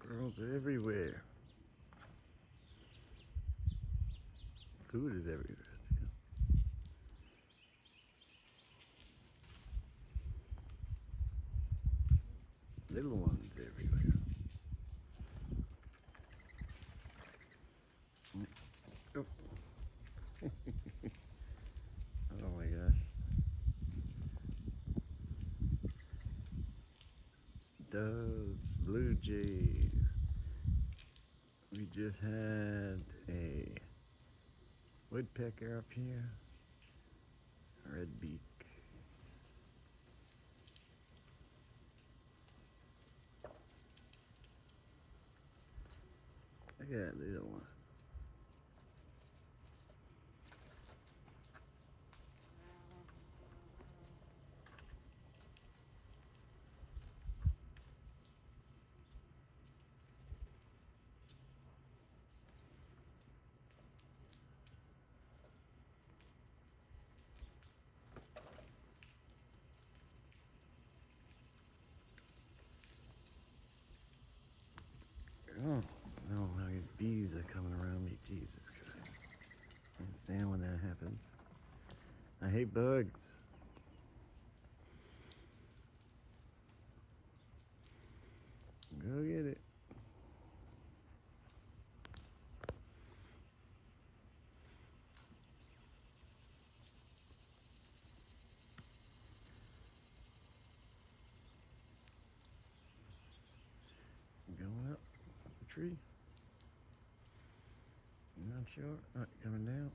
Squirrels are everywhere. Food is everywhere too. Little ones everywhere. Oh, oh my gosh. Doves, blue jays. We just had a woodpecker up here. Red beak. Look at that little one. Oh, no, now these bees are coming around me. Jesus Christ. I can't stand when that happens. I hate bugs. Go get it. Going up the tree. I'm not sure. Not coming down.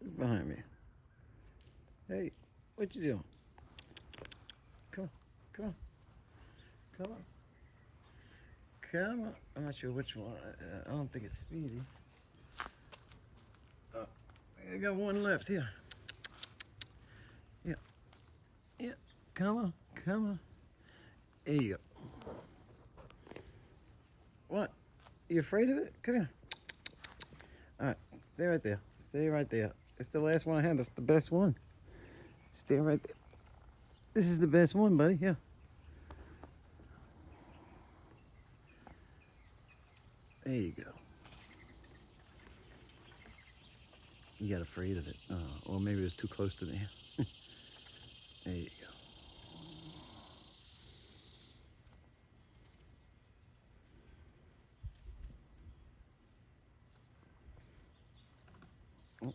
Who's behind me? Hey, what you doing? Come on, come on, come on. Come on. I'm not sure which one. I don't think it's Speedy. Oh, I got one left here. Yeah, yeah. Come on, come on. There you go. What? You afraid of it? Come here. All right, stay right there. Stay right there. It's the last one I had. That's the best one. Stay right there. This is the best one, buddy. Yeah. There you go. You got afraid of it. Or maybe it was too close to me. There you go. Oh,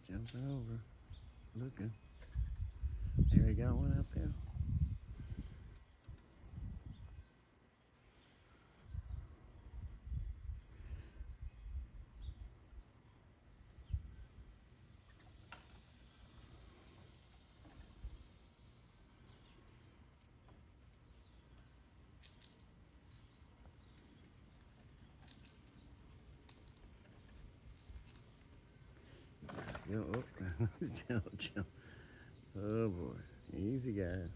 jumping over. Looking. There you got one out there. Yo, oh, chill. Oh boy. Easy, guys.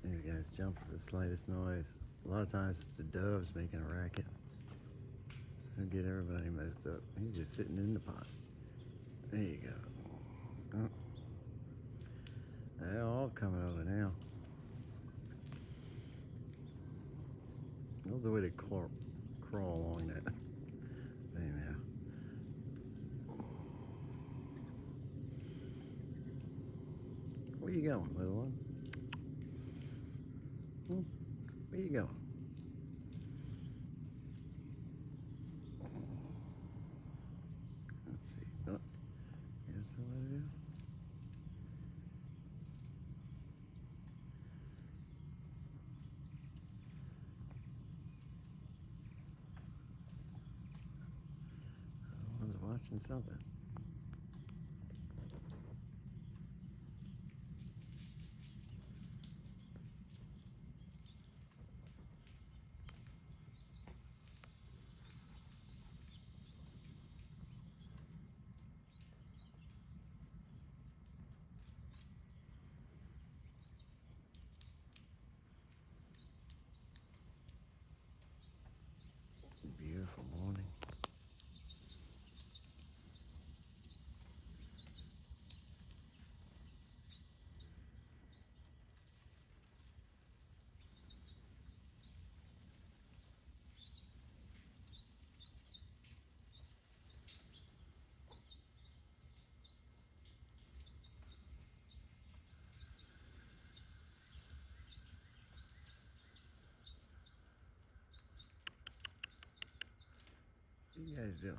These guys jump at the slightest noise. A lot of times it's the doves making a racket. They'll get everybody messed up. He's just sitting in the pot. There you go. Oh. They're all coming over now. I love the way they crawl along that thing there. Where you going, little one? Where you going? Let's see. Oh, here's somebody there. One's watching something. beautiful morning. What you guys doing?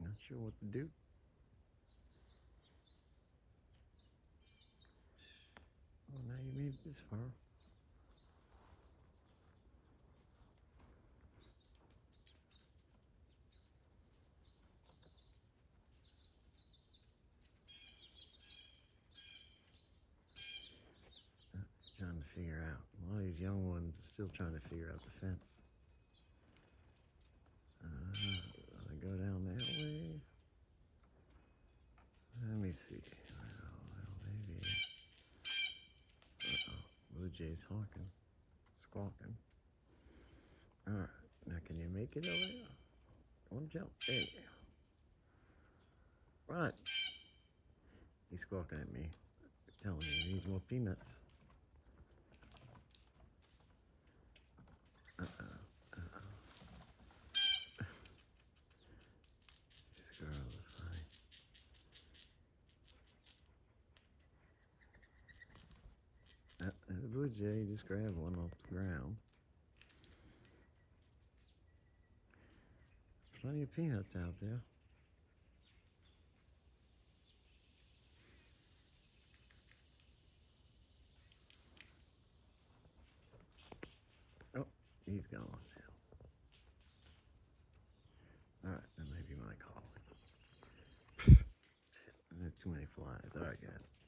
Not sure what to do. Well, now you made it this far. Trying to figure out. A lot of these young ones are still trying to figure out the fence. I go down that way. Let me see. Well, maybe. Blue Jay's honking, squawking. All right, now can you make it over there? One jump. There you go. Right. He's squawking at me, telling me he needs more peanuts. Squirrels are funny. The blue jay just grabbed one off the ground. Plenty of peanuts out there. Oh, he's gone now. All right, that may be my call. There's too many flies. All right, guys.